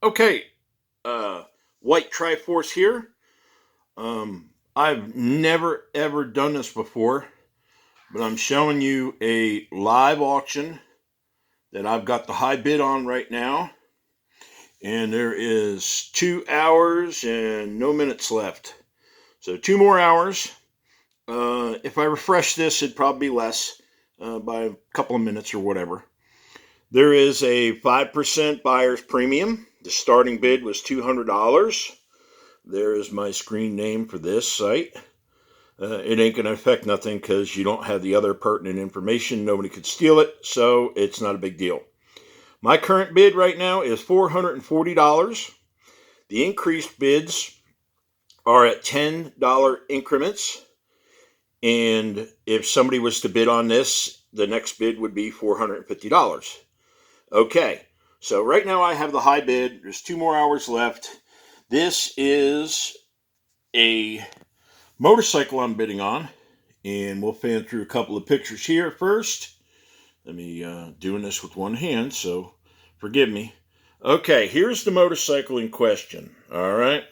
Okay, White Triforce here. I've never ever done this before, but I'm showing you a live auction that I've got the high bid on right now. And there is 2 hours and no minutes left. So 2 more hours. If I refresh this, it'd probably be less by a couple of minutes or whatever. There is a 5% buyer's premium. The starting bid was $200. There is my screen name for this site. It ain't going to affect nothing because you don't have the other pertinent information. Nobody could steal it, so it's not a big deal. My current bid right now is $440. The increased bids are at $10 increments. And if somebody was to bid on this, the next bid would be $450. Okay, so right now I have the high bid. There's 2 more hours left. This is a motorcycle I'm bidding on, and we'll fan through a couple of pictures here first. Let me doing this with one hand, so forgive me. Okay, here's the motorcycle in question. All right,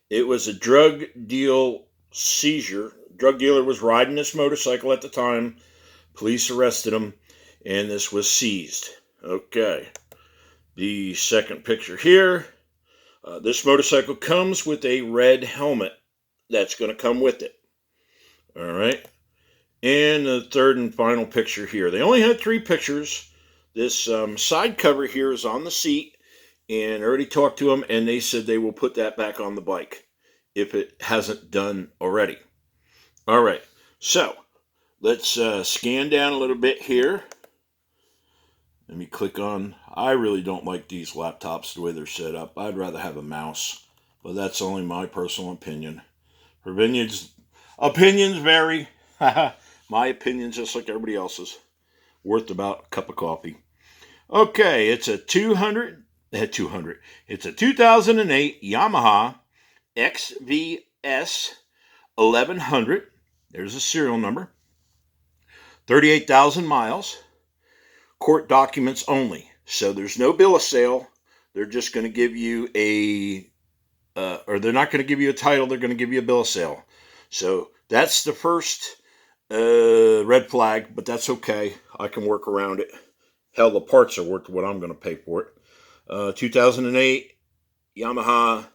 it was a drug deal seizure. Drug dealer was riding this motorcycle at the time. Police arrested him, and this was seized. Okay, the second picture here. This motorcycle comes with a red helmet that's going to come with it. All right. And the third and final picture here. They only had 3 pictures. This side cover here is on the seat, and I already talked to them, and they said they will put that back on the bike if it hasn't done already. All right. So let's scan down a little bit here. Let me click on. I really don't like these laptops the way they're set up. I'd rather have a mouse, but that's only my personal opinion. Opinions vary. My opinion's just like everybody else's. Worth about a cup of coffee. Okay, it's a 2008 Yamaha XVS 1100. There's a serial number. 38,000 miles. Court documents only. So there's no bill of sale. They're just going to give you or they're not going to give you a title. They're going to give you a bill of sale. So that's the first red flag, but that's okay. I can work around it. Hell, the parts are worth what I'm going to pay for it. 2008 Yamaha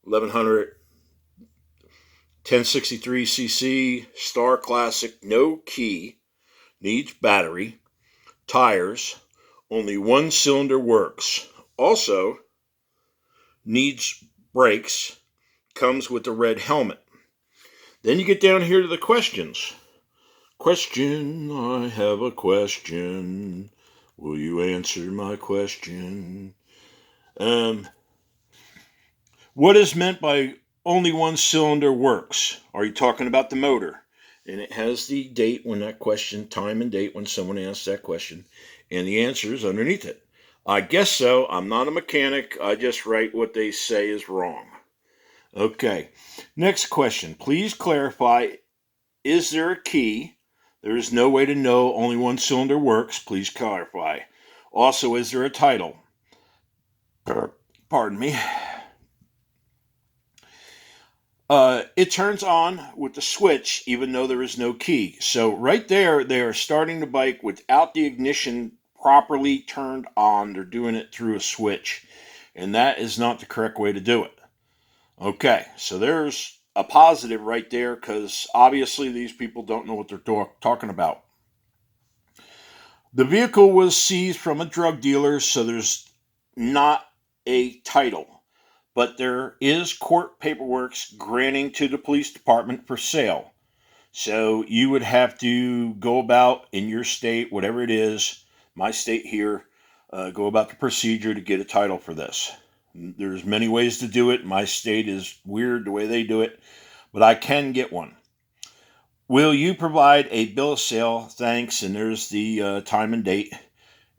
1100 1063cc Star Classic, no key, needs battery, tires, only 1 cylinder works. Also needs brakes, comes with a red helmet. Then you get down here to the questions. Question, I have a question. Will you answer my question? What is meant by only 1 cylinder works? Are you talking about the motor? And it has the date when that question, time and date when someone asked that question, and the answer is underneath it. I guess so. I'm not a mechanic. I just write what they say is wrong. Okay. Next question. Please clarify, is there a key? There is no way to know only 1 cylinder works. Please clarify. Also, is there a title? Pardon me. It turns on with the switch even though there is no key. So right there, they are starting the bike without the ignition properly turned on. They're doing it through a switch, and that is not the correct way to do it. Okay, so there's a positive right there, because obviously these people don't know what they're talking about. The vehicle was seized from a drug dealer, so there's not a title, but there is court paperwork granting to the police department for sale. So you would have to go about in your state, whatever it is, my state here, go about the procedure to get a title for this. There's many ways to do it. My state is weird the way they do it, but I can get one. Will you provide a bill of sale? Thanks. And there's the time and date.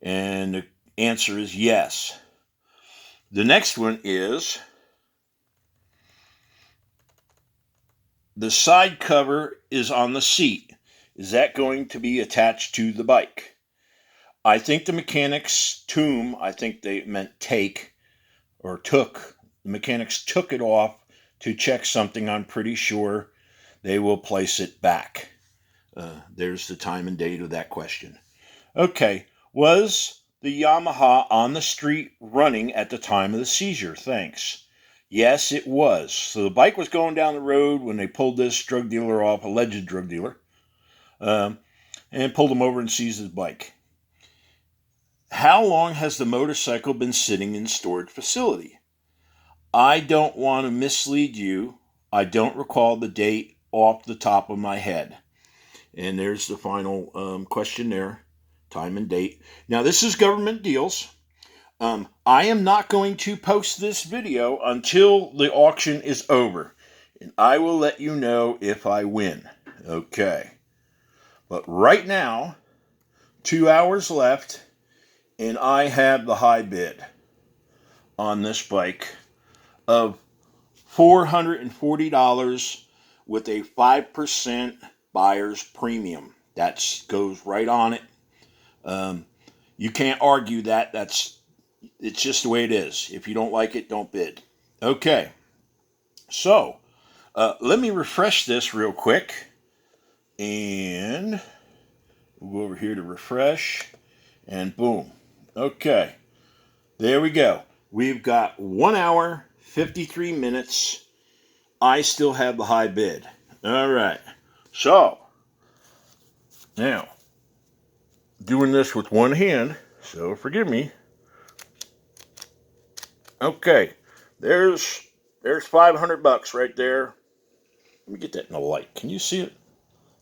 And the answer is yes. The next one is the side cover is on the seat. Is that going to be attached to the bike? I think the mechanic's tomb, I think they meant take, or the mechanics took it off to check something. I'm pretty sure they will place it back. There's the time and date of that question. Okay, was the Yamaha on the street running at the time of the seizure? Thanks. Yes, it was. So the bike was going down the road when they pulled this drug dealer off, alleged drug dealer, and pulled him over and seized his bike. How long has the motorcycle been sitting in storage facility? I don't want to mislead you. I don't recall the date off the top of my head. And there's the final question there, time and date. Now, this is government deals. I am not going to post this video until the auction is over. And I will let you know if I win. Okay. But right now, 2 hours left, and I have the high bid on this bike of $440 with a 5% buyer's premium. That goes right on it. You can't argue that. It's just the way it is. If you don't like it, don't bid. Okay. So, let me refresh this real quick. And we'll go over here to refresh. And boom. Okay. There we go. We've got 1 hour, 53 minutes. I still have the high bid. All right. So, now, doing this with one hand, so forgive me. Okay. There's $500 right there. Let me get that in the light. Can you see it?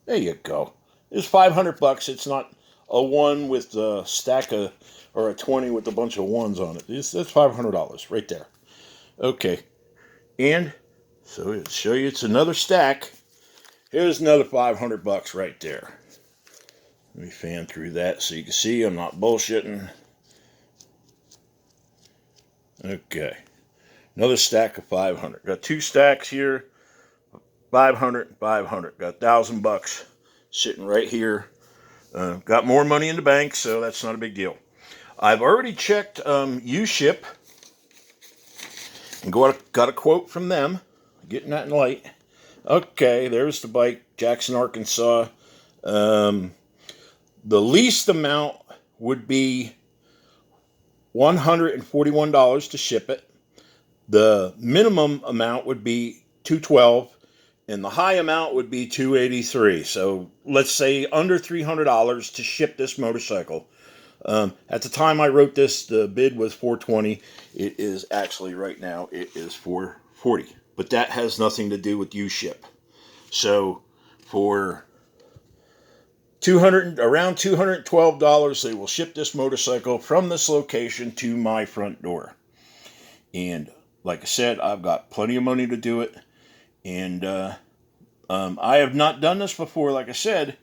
There you go. It's $500. It's not a one with a stack of, or a 20 with a bunch of ones on it. That's $500 right there. Okay. And so to show you it's another stack. Here's another $500 right there. Let me fan through that so you can see I'm not bullshitting. Okay. Another stack of 500. Got two stacks here. 500 and 500. Got $1,000 sitting right here. Got more money in the bank, so that's not a big deal. I've already checked UShip and got a quote from them. Getting that in light. Okay, there's the bike, Jackson, Arkansas. The least amount would be $141 to ship it. The minimum amount would be $212, and the high amount would be $283. So let's say under $300 to ship this motorcycle. At the time I wrote this, the bid was $420. It is actually right now it is $440. But that has nothing to do with UShip. So for around $212, they will ship this motorcycle from this location to my front door. And like I said, I've got plenty of money to do it. And I have not done this before. Like I said,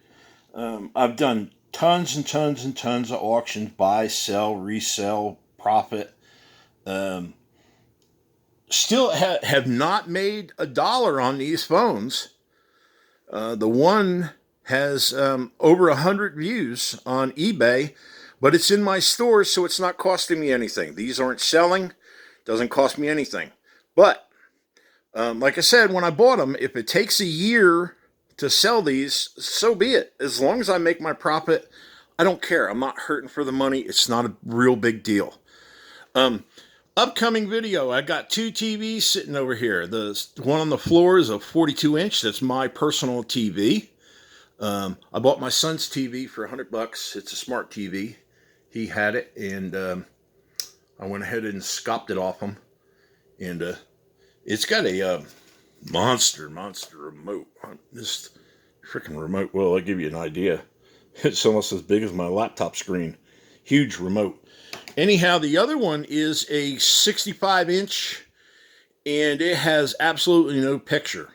I've done tons and tons and tons of auctions, buy, sell, resell, profit. Still have not made $1 on these phones. The one has over 100 views on eBay, but it's in my store, so it's not costing me anything. These aren't selling. Doesn't cost me anything. But like I said, when I bought them, if it takes a year to sell these, so be it. As long as I make my profit, I don't care. I'm not hurting for the money. It's not a real big deal. Upcoming video, I got two TVs sitting over here. The one on the floor is a 42-inch. That's my personal TV. I bought my son's TV for $100. It's a smart TV. He had it, and I went ahead and scopped it off him. And it's got a monster remote. This freaking remote, well, I'll give you an idea. It's almost as big as my laptop screen. Huge remote. Anyhow, the other one is a 65-inch, and it has absolutely no picture.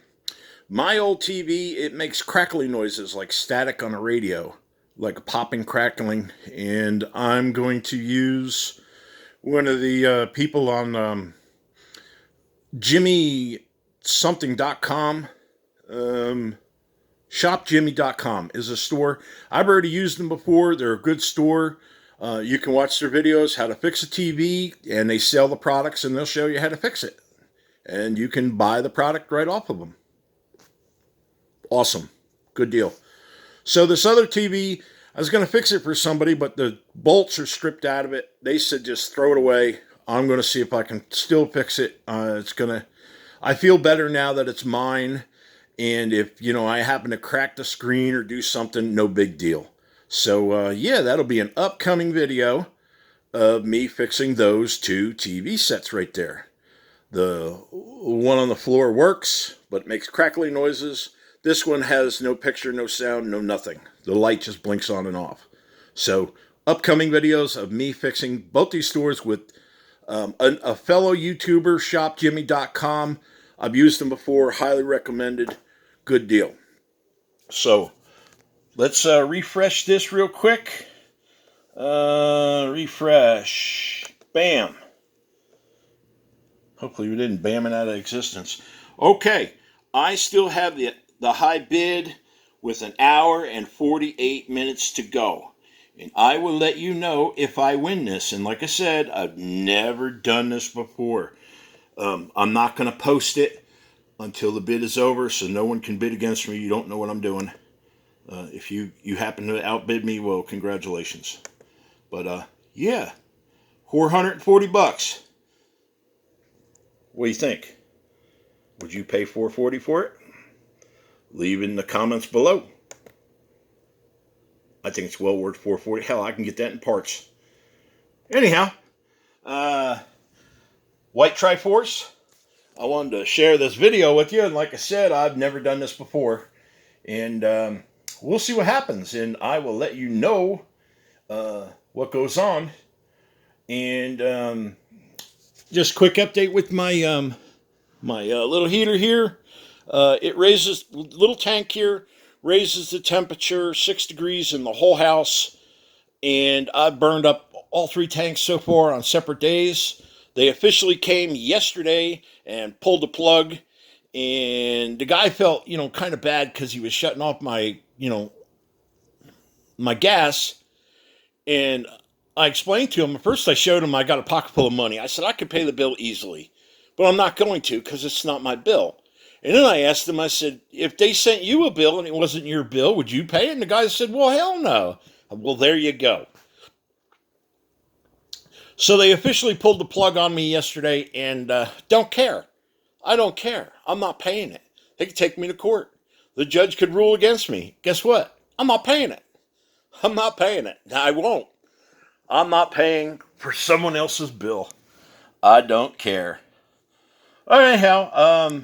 My old TV, it makes crackling noises like static on a radio, like popping, crackling, and I'm going to use one of the people on JimmySomething.com. ShopJimmy.com is a store. I've already used them before. They're a good store. You can watch their videos, how to fix a TV, and they sell the products and they'll show you how to fix it. And you can buy the product right off of them. Awesome. Good deal. So this other TV, I was going to fix it for somebody, but the bolts are stripped out of it. They said just throw it away. I'm going to see if I can still fix it. I feel better now that it's mine. And if, I happen to crack the screen or do something, no big deal. So, yeah, that'll be an upcoming video of me fixing those two TV sets right there. The one on the floor works, but makes crackling noises. This one has no picture, no sound, no nothing. The light just blinks on and off. So, upcoming videos of me fixing both these stores with a fellow YouTuber, shopjimmy.com. I've used them before, highly recommended. Good deal. So, let's refresh this real quick. Refresh. Bam. Hopefully we didn't bam it out of existence. Okay, I still have the high bid with 1 hour and 48 minutes to go. And I will let you know if I win this. And like I said, I've never done this before. I'm not going to post it until the bid is over, so no one can bid against me. You don't know what I'm doing. If you happen to outbid me, well, congratulations. But, yeah, $440. What do you think? Would you pay $440 for it? Leave in the comments below. I think it's well worth $440. Hell, I can get that in parts. Anyhow, White Triforce, I wanted to share this video with you. And like I said, I've never done this before. And we'll see what happens. And I will let you know what goes on. And just quick update with my my little heater here. It raises, little tank here, raises the temperature 6 degrees in the whole house. And I've burned up all 3 tanks so far on separate days. They officially came yesterday and pulled the plug. And the guy felt, kind of bad because he was shutting off my, my gas. And I explained to him, at first I showed him I got a pocket full of money. I said I could pay the bill easily, but I'm not going to because it's not my bill. And then I asked him, I said, if they sent you a bill and it wasn't your bill, would you pay it? And the guy said, well, hell no. Well, there you go. So they officially pulled the plug on me yesterday and don't care. I don't care. I'm not paying it. They could take me to court. The judge could rule against me. Guess what? I'm not paying it. I'm not paying it. I won't. I'm not paying for someone else's bill. I don't care. Anyhow,